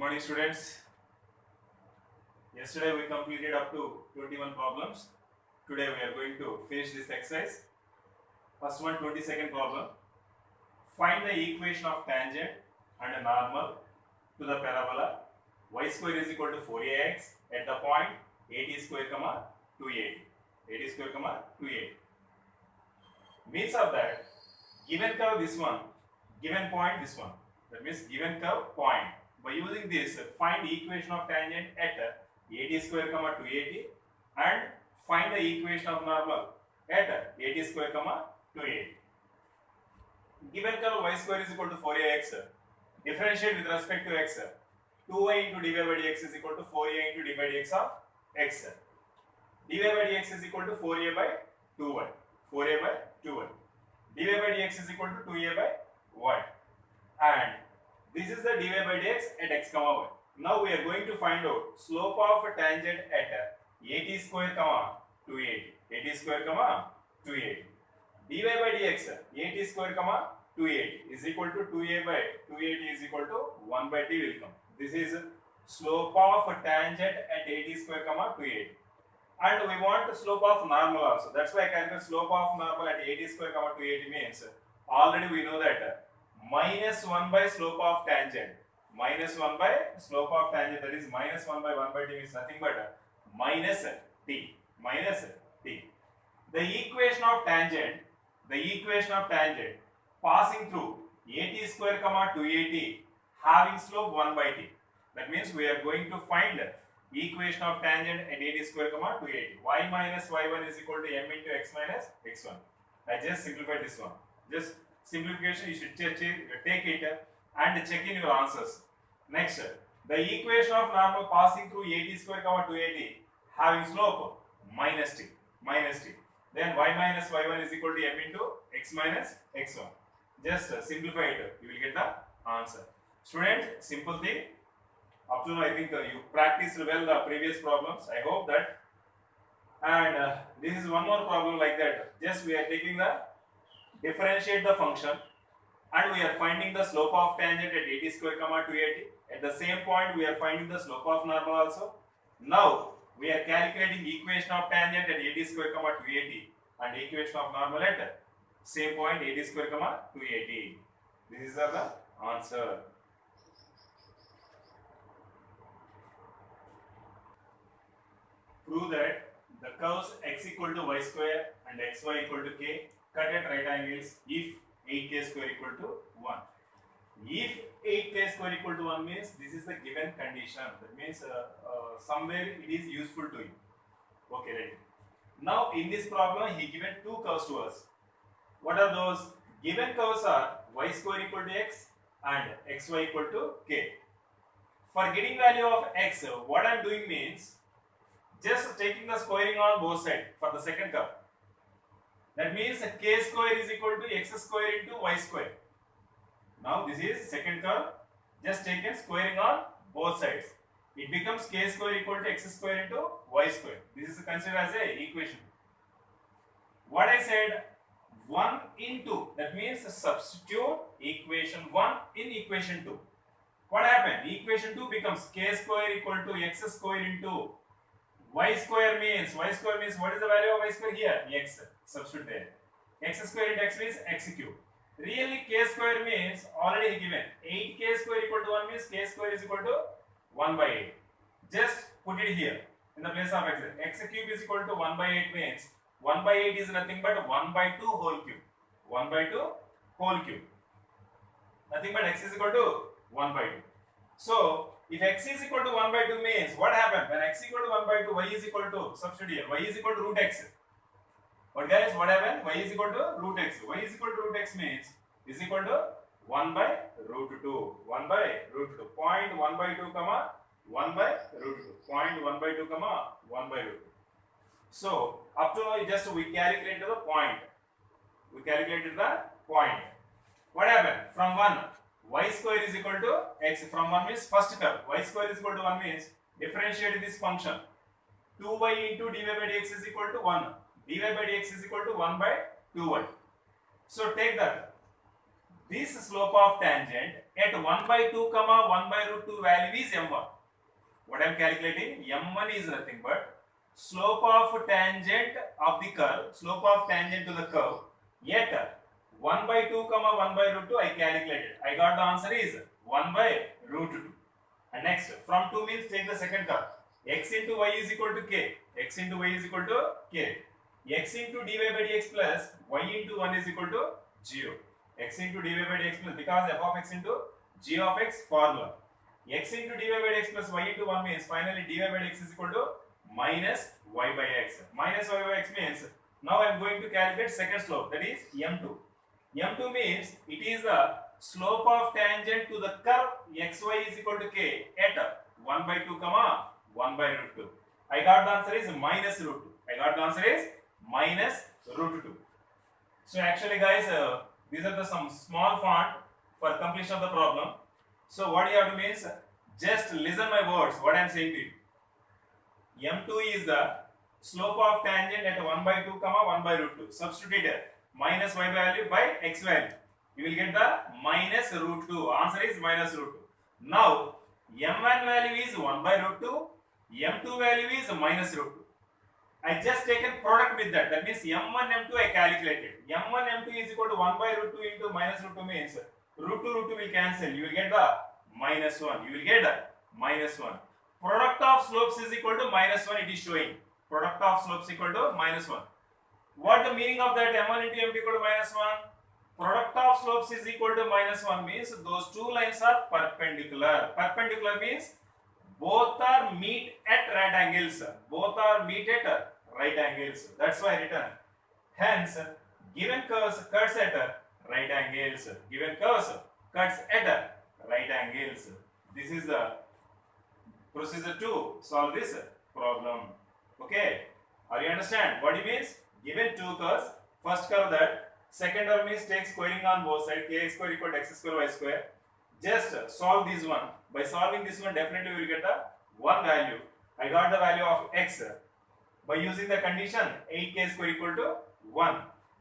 morning, students. Yesterday we completed up to 21 problems. Today we are going to finish this exercise. First one, 22nd problem. Find the equation of tangent and a normal to the parabola y square is equal to 4ax at the point 80 square comma 280. 80 square comma 280. Means of that, given curve this one, given point this one. That means given curve point. By using this, find equation of tangent at 80 square comma 280 and find the equation of normal at 80 square comma 280. Given curve y square is equal to 4ax, differentiate with respect to x. 2y into dy by dx is equal to 4a into dy by dx of x. dy by dx is equal to 4a by 2y. 4a by 2y. dy by dx is equal to 2a by y. And this is the dy by dx at x comma y. Now we are going to find out slope of a tangent at 80 square comma 280. 80 square comma 280. dy by dx 80 square comma 280 is equal to 2a by 280 is equal to 1 by t will come. This is slope of a tangent at 80 square comma 280. And we want the slope of normal also. That's why I calculate slope of normal at 80 square comma 280 means already we know that minus 1 by slope of tangent. Minus 1 by slope of tangent, that is minus 1 by 1 by t is nothing but minus t. Minus t. The equation of tangent passing through 80 square comma 280 having slope 1 by t. That means we are going to find equation of tangent at 80 square comma 280. Y minus y1 is equal to m into x minus x1. I just simplified this one. Just simplification, you should take it and check in your answers. Next, the equation of normal passing through 80 square comma 280 having slope minus t. Then y minus y1 is equal to m into x minus x1. Just simplify it, you will get the answer. Student, simple thing. Up to now, I think you practiced well the previous problems. I hope that. And this is one more problem like that. Just we are taking the differentiate the function and we are finding the slope of tangent at 80 square comma 280. At the same point we are finding the slope of normal also. Now we are calculating equation of tangent at 80 square comma 280 and equation of normal at same point 80 square comma 280. This is the answer. Prove that the curves x equal to y square and xy equal to k cut at right angles if 8k square equal to 1. If 8k square equal to 1 means this is the given condition. That means somewhere it is useful to you. Okay, ready. Now in this problem he given two curves to us. What are those? Given curves are y square equal to x and xy equal to k. For getting value of x, what I am doing means just taking the squaring on both sides for the second curve. That means k square is equal to x square into y square. Now this is second curve. Just taken squaring on both sides. It becomes k square equal to x square into y square. This is considered as a equation. What I said, 1 into, that means substitute equation 1 in equation 2. What happened? Equation 2 becomes k square equal to x square into y square means what is the value of y square here? X. Substitute there. X square into x means x cube. Really k square means already given. 8k square equal to 1 means k square is equal to 1 by 8. Just put it here in the place of x. X cube is equal to 1 by 8 means 1 by 8 is nothing but 1 by 2 whole cube. 1 by 2 whole cube. Nothing but x is equal to 1 by 2. So if x is equal to 1 by 2 means what happened? When x is equal to 1 by 2, y is equal to, substitute here, y is equal to root x. But guys, what happened? Y is equal to root x. Y is equal to root x means is equal to 1 by root 2. 1 by root 2. Point 1 by 2 comma 1 by root 2. Point 1 by 2 comma 1 by root 2. So up to now just we calculated the point. What happened? From 1, y square is equal to x. From 1 means first curve. Y square is equal to 1 means differentiate this function. 2y into dy by dx is equal to 1. dy by dx is equal to 1 by 2y. So take that. This slope of tangent at 1 by 2 comma 1 by root 2 value is m1. What I am calculating? M1 is nothing but slope of tangent of the curve, slope of tangent to the curve at 1 by 2 comma 1 by root 2 I calculated. I got the answer is 1 by root 2. And next, from 2 means take the second term. X into y is equal to k. X into y is equal to k. X into dy by dx plus y into 1 is equal to 0. X into dy by dx plus, because f of x into g of x formula. X into dy by dx plus y into 1 means finally dy by dx is equal to minus y by x. Minus y by x means now I am going to calculate second slope, that is m2. M2 means it is the slope of tangent to the curve xy is equal to k at 1 by 2 comma 1 by root 2. I got the answer is minus root 2. I got the answer is minus root 2. So actually guys, these are the some small font for completion of the problem. So what you have to means, just listen my words, what I am saying to you. M2 is the slope of tangent at 1 by 2 comma 1 by root 2. Substitute it, minus y value by x value. You will get the minus root 2. Answer is minus root 2. Now m1 value is 1 by root 2, m2 value is minus root 2. I just taken product with that. That means m1 m2 I calculated. m1 m2 is equal to 1 by root 2 into minus root 2 means root 2 will cancel. You will get the minus 1. You will get the minus 1. Product of slopes is equal to minus 1. It is showing. Product of slopes equal to minus 1. What the meaning of that? m1 into m2 equal to minus 1. Product of slopes is equal to minus 1 means those two lines are perpendicular. Perpendicular means both are meet at right angles. Both are meet at right angles. That's why I written. Hence, given curves cuts at right angles. Given curves cuts at right angles. This is the procedure to solve this problem. Okay? Are you understand what it means? Given two curves, first curve that, second term is take squaring on both sides, kx square equal to x square y square. Just solve this one. By solving this one, definitely we will get the one value. I got the value of x. By using the condition 8k square equal to 1.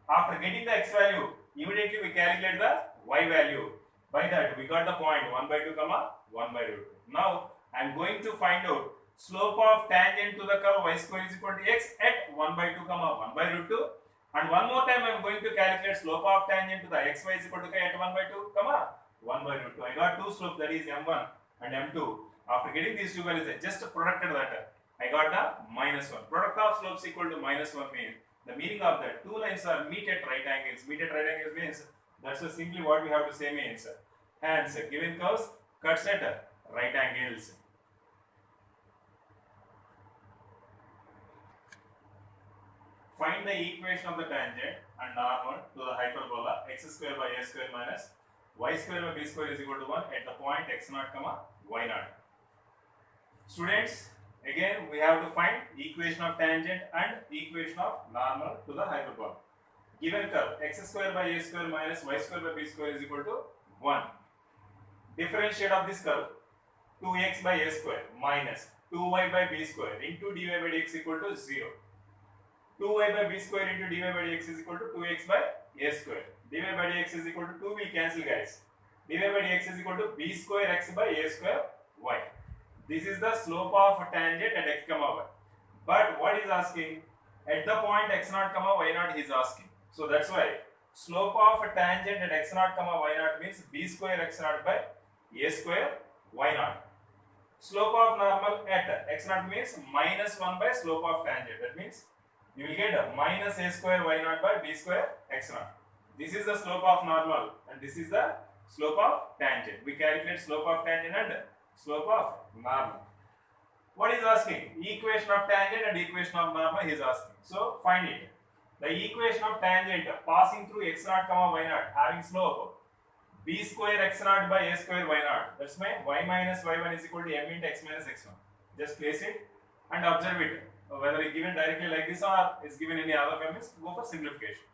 After getting the x value, immediately we calculate the y value. By that, we got the point 1 by 2 comma 1 by root 2. Now, I am going to find out slope of tangent to the curve y square is equal to x at 1 by 2 comma 1 by root 2. And one more time I am going to calculate slope of tangent to the xy is equal to k at 1 by 2 comma 1 by root 2. I got two slopes, that is m1 and m2. After getting these two values, I just producted that. I got the minus 1. Product of slopes equal to minus 1 means the meaning of that two lines are meet at right angles. Meet at right angles means that's simply what we have to say means. Hence, given curves cuts at right angles. Find the equation of the tangent and normal to the hyperbola x square by a square minus y square by b square is equal to 1 at the point x0 comma y0. Students, again we have to find equation of tangent and equation of normal to the hyperbola. Given curve x square by a square minus y square by b square is equal to 1. Differentiate of this curve 2x by a square minus 2y by b square into dy by dx equal to 0. 2y by b square into dy by dx is equal to 2x by a square. dy by dx is equal to 2 will cancel guys. dy by dx is equal to b square x by a square y. This is the slope of tangent at x comma y. But what is asking? At the point x0 comma y0 he is asking. So that's why slope of tangent at x0 comma y0 means b square x0 by a square y0. Slope of normal at x0 means minus 1 by slope of tangent. That means you will get minus a square y0 by b square x0. This is the slope of normal and this is the slope of tangent. We calculate slope of tangent and slope of normal. What is asking? Equation of tangent and equation of normal he is asking. So find it. The equation of tangent passing through x0 comma y0 having slope b square x0 by a square y0. That's my y minus y1 is equal to m into x minus x1. Just place it and observe it. Whether it's given directly like this or is given any other way, means go for simplification.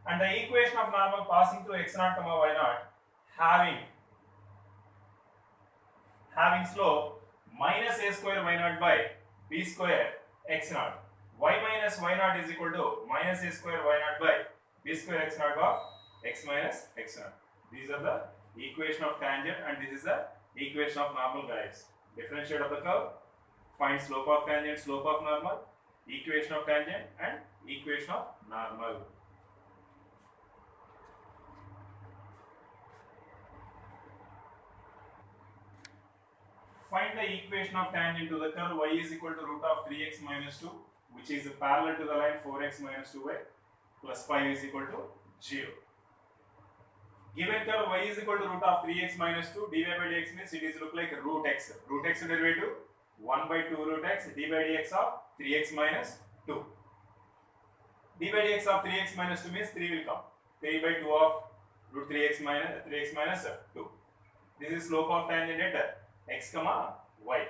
And the equation of normal passing through x0 comma y0 having slope minus a square y0 by b square x0. Y minus y0 is equal to minus a square y0 by b square x0 of x minus x0. These are the equation of tangent, and this is the equation of normal, guys. Differentiate of the curve, find slope of tangent, slope of normal, equation of tangent, and equation of normal. Find the equation of tangent to the curve y is equal to root of 3x minus 2, which is parallel to the line 4x minus 2y plus 5 is equal to 0. Given curve y is equal to root of 3x minus 2, dy by dx means it is look like root x. Root x derivative 1 by 2 root x d by dx of 3x minus 2. D by dx of 3x minus 2 means 3 will come. 3 by 2 of root 3x minus 2. This is slope of tangent at x comma y.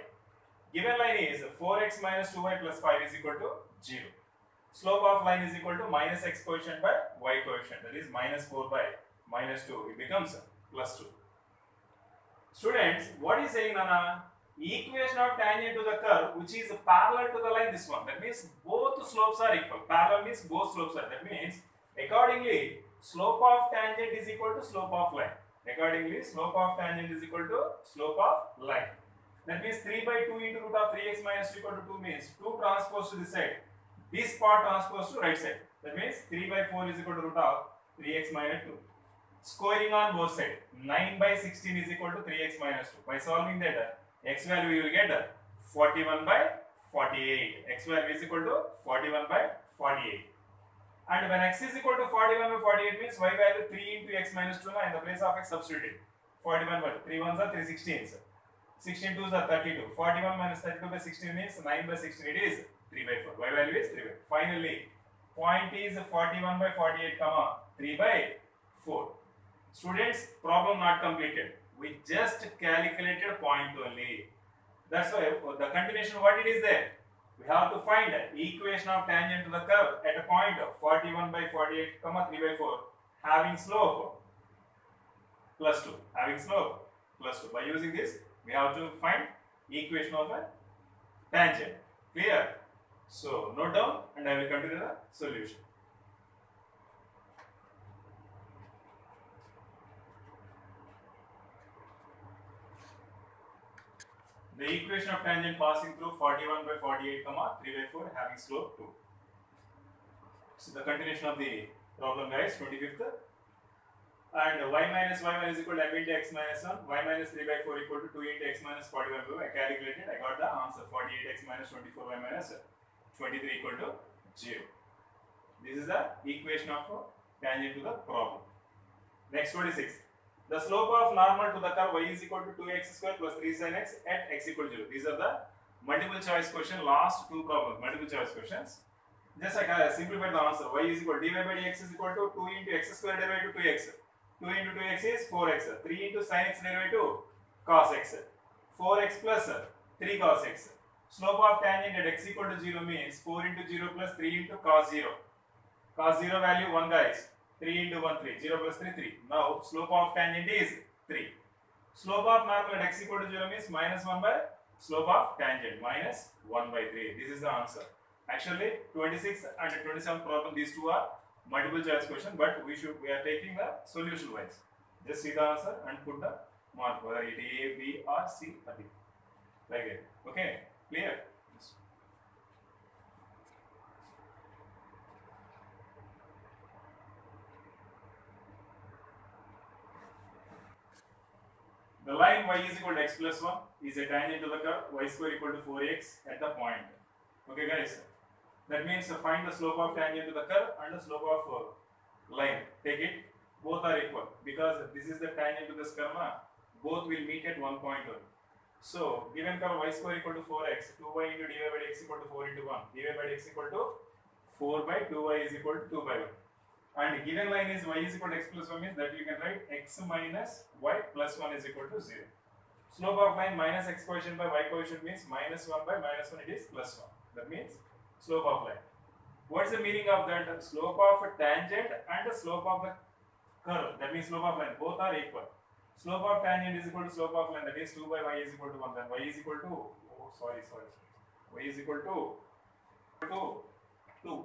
Given line is 4x minus 2y plus 5 is equal to 0. Slope of line is equal to minus x coefficient by y coefficient, that is minus 4 by minus 2. It becomes plus 2. Students, what is saying, Nana? Equation of tangent to the curve which is parallel to the line, this one. That means both slopes are equal. Parallel means both slopes are. That means accordingly slope of tangent is equal to slope of line. Accordingly slope of tangent is equal to slope of line. That means 3 by 2 into root of 3x minus 2 equal to 2 means 2 transpose to this side. This part transpose to right side. That means 3 by 4 is equal to root of 3x minus 2. Squaring on both sides. 9 by 16 is equal to 3x minus 2. By solving that, x value you will get 41 by 48. X value is equal to 41 by 48. And when x is equal to 41 by 48 means y value 3 into x minus 2 in the place of x substituted. 41 by 3 ones are 3 16s. 16 twos are 32. 41 minus 32 by 16 means 9 by 16. It is 3 by 4. Y value is 3 by 4. Finally, point is 41 by 48 comma 3 by 4. Students, problem not completed. We just calculated point only. That's why the continuation what it is there. We have to find equation of tangent to the curve at a point of 41 by 48 comma 3 by 4 having slope plus 2. Having slope plus 2. By using this, we have to find equation of a tangent. Clear? So note down and I will continue the solution. The equation of tangent passing through 41 by 48 comma 3 by 4 having slope 2. So the continuation of the problem, guys, 25th. And y minus y1 is equal to m into x minus 1, y minus 3 by 4 equal to 2 into x minus 41 by 4. I calculated, I got the answer 48x minus 24y minus 23 equal to 0. This is the equation of tangent to the problem. Next, 26. The slope of normal to the curve y is equal to 2x square plus 3 sin x at x equal to 0. These are the multiple choice question, last two problems, multiple choice questions. Just I simplify the answer. Y is equal to dy by dx is equal to 2 into x square divided by 2x. 2 into 2x is 4x. 3 into sin x derivative cos x. 4x plus 3 cos x. Slope of tangent at x equal to 0 means 4 into 0 plus 3 into cos 0. Cos 0 value 1, guys. 3 into 1, 3. 0 plus 3, 3. Now, slope of tangent is 3. Slope of normal at x equal to 0 means minus 1 by slope of tangent. Minus 1 by 3. This is the answer. Actually, 26 and 27 problem, these two are multiple choice question, but we are taking the solution wise. Just see the answer and put the mark, whether it A, B or C or D. Like it. Okay, clear? Yes. The line y is equal to x plus 1 is a tangent to the curve y square equal to 4x at the point. Okay, guys. That means find the slope of tangent to the curve and the slope of line. Take it. Both are equal because this is the tangent to this curve. Both will meet at one point only. So, given curve y square equal to 4x, 2y into dy by dx equal to 4 into 1. dy by dx equal to 4 by 2y is equal to 2 by 1. And given line is y is equal to x plus 1 means that you can write x minus y plus 1 is equal to 0. Slope of line minus x coefficient by y coefficient means minus 1 by minus 1, it is plus 1. That means slope of line. What's the meaning of that? Slope of a tangent and the slope of the curve. That means slope of line. Both are equal. Slope of tangent is equal to slope of line. That is 2 by y is equal to 1. Then y is equal to, y is equal to 2.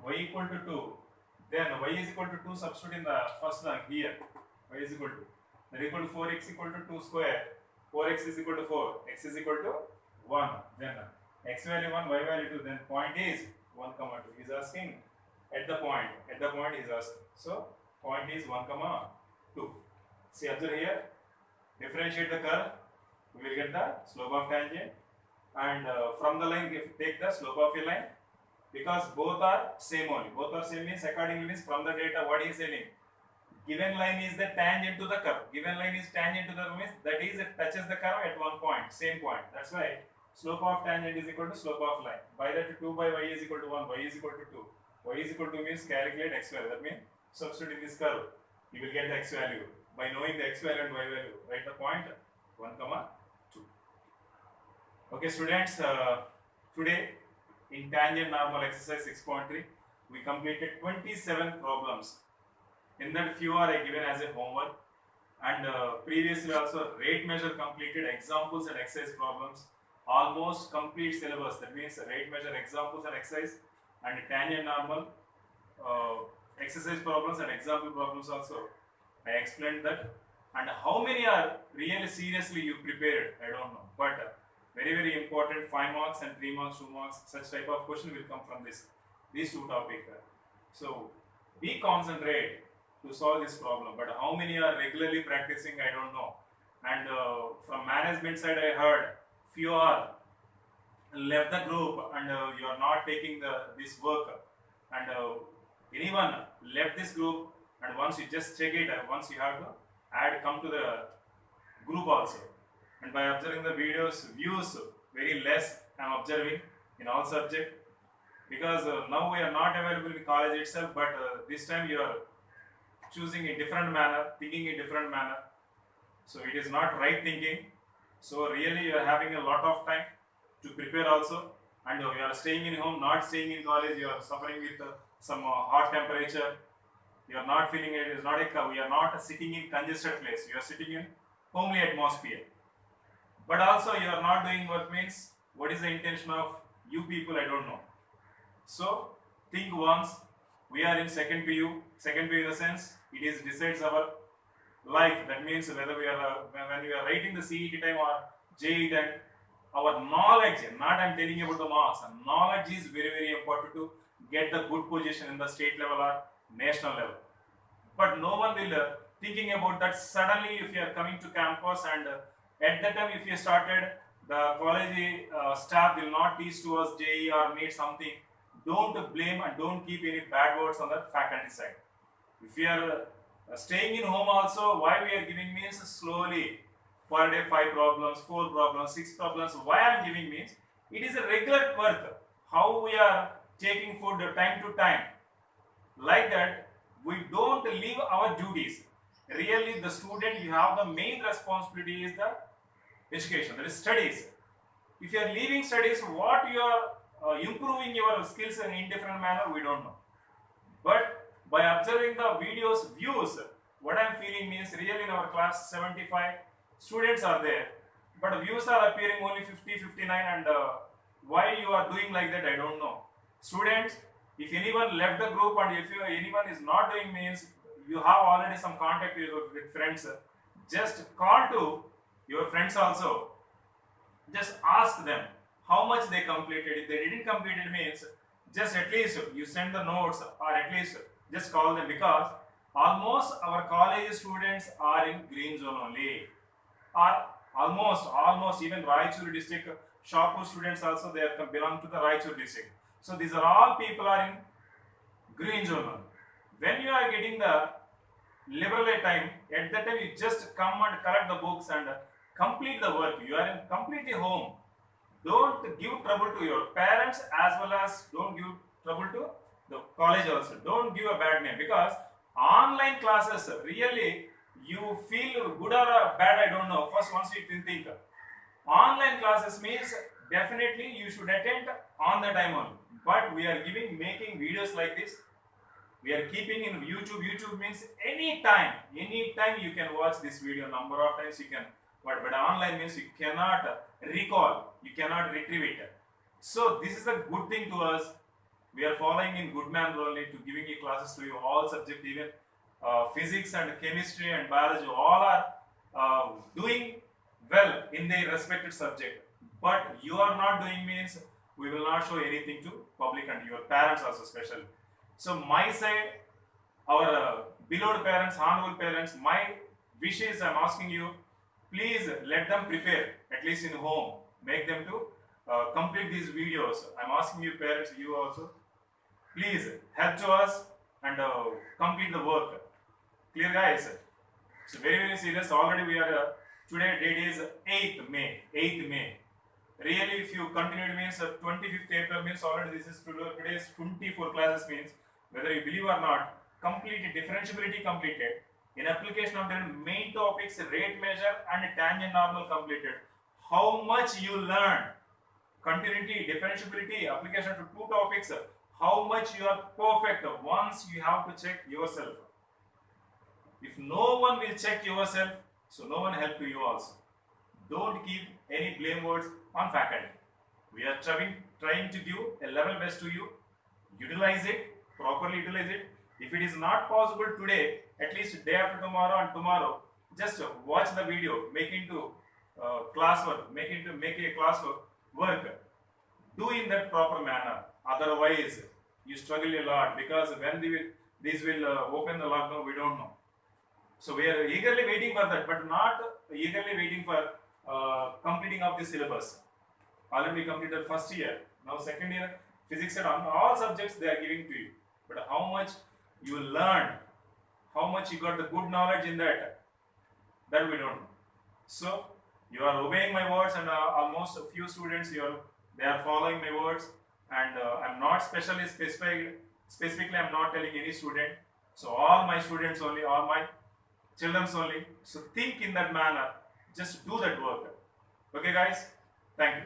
Y equal to 2. Then y is equal to 2, substitute in the first one here. Y is equal to, that equal to 4x equal to 2 square. 4x is equal to 4. X is equal to 1. Then x value 1, y value 2. Then point is 1 comma 2. He is asking at the point. At the point he is asking. So point is 1 comma 2. See, observe here. Differentiate the curve. We will get the slope of tangent. And from the line, if you take the slope of a line, because both are same only. Both are same means accordingly means from the data what he is saying. Given line is the tangent to the curve. Given line is tangent to the curve means that is it touches the curve at one point, same point. That's why slope of tangent is equal to slope of line. By that 2 by y is equal to 1, y is equal to 2. Y is equal to means calculate x value. That means substitute in this curve. You will get the x value. By knowing the x value and y value, write the point 1 comma 2. Okay students, today in tangent normal exercise 6.3 we completed 27 problems. In that few are given as a homework, and previously also rate measure completed, examples and exercise problems, almost complete syllabus. That means rate measure, examples and exercise, and tangent normal exercise problems and example problems also I explained that. And how many are really seriously you prepared, I don't know, but very important, 5 marks and 3 marks, 2 marks, such type of question will come from these two topics. So be concentrate to solve this problem, but how many are regularly practicing, I don't know. And from management side I heard few are left the group and you are not taking this work, and anyone left this group, and once you just check it, once you have to come to the group also. And by observing the videos, views very less I am observing in all subject, because now we are not available in college itself, but this time you are choosing a different manner, thinking in different manner. So it is not right thinking. So really you are having a lot of time to prepare also, and you are staying in home, not staying in college. You are suffering with some hot temperature. You are not feeling it is not a, we are not sitting in congested place. You are sitting in homely atmosphere. But also you are not doing work means what is the intention of you people, I don't know. So think once. We are in second PU in the sense it is decides our life. That means whether we are when we are writing the CET time or JEE time, our knowledge, not I am telling you about the marks, knowledge is very important to get the good position in the state level or national level. But no one will thinking about that. Suddenly if you are coming to campus, and at that time if you started, the college staff will not teach to us JEE or NEET something. Don't blame and don't keep any bad words on the faculty side. If you are staying in home also, why we are giving means slowly per day 5 problems, 4 problems, 6 problems. Why I am giving means it is a regular work. How we are taking food time to time, like that we don't leave our duties. Really the student, you have the main responsibility is the education, that is studies. If you are leaving studies, what you are improving your skills in different manner, we don't know. But by observing the videos, views, what I am feeling means really in our class 75 students are there, but views are appearing only 50, 59, and why you are doing like that, I don't know. Students, if anyone left the group and if anyone is not doing means you have already some contact with friends, just call to your friends also. Just ask them how much they completed. If they didn't complete it means just at least you send the notes, or at least just call them, because almost our college students are in green zone only, or almost even Raichur district Shahpur students also, they are belong to the Raichur district. So these are all people are in green zone only. When you are getting the liberal time, at that time you just come and collect the books and complete the work. You are in completely home. Don't give trouble to your parents, as well as don't give trouble to the college also. Don't give a bad name, because online classes really you feel good or bad, I don't know. First once you think online classes means definitely you should attend on the time only. But we are making videos like this. We are keeping in YouTube. YouTube means anytime you can watch this video. Number of times you can. But online means you cannot recall, you cannot retrieve it. So this is a good thing to us. We are following in good manner only to giving you classes to you all subject, even physics and chemistry and biology, all are doing well in their respected subject. But you are not doing means we will not show anything to public and your parents also special. So my side, our beloved parents, honorable parents, my wish is I'm asking you, please let them prepare at least in home. Make them to complete these videos. I'm asking you parents, you also, please help to us and complete the work. Clear guys? It's very serious. Already we are today date is 8th May. 8th May. Really, if you continue, it means 25th April means already this is today's 24 classes means whether you believe or not, completed differentiability completed. In application of the main topics, rate measure and tangent normal completed. How much you learn? Continuity, differentiability, application to two topics. How much you are perfect? Once you have to check yourself. If no one will check yourself, so no one help to you also. Don't give any blame words on faculty. We are trying to give a level best to you. Utilize it, properly utilize it. If it is not possible today, at least day after tomorrow and tomorrow, just watch the video, make into classwork, make a classwork work. Do in that proper manner. Otherwise, you struggle a lot because when these will open the lockdown, we don't know. So we are eagerly waiting for that, but not eagerly waiting for completing of the syllabus. Already completed first year, now second year, physics and all subjects they are giving to you. But how much you learned, how much you got the good knowledge in that we don't know. So you are obeying my words, and almost a few students they are following my words, and I'm not specifically I'm not telling any student. So all my students only, all my children's only. So think in that manner. Just do that work. Okay, guys. Thank you.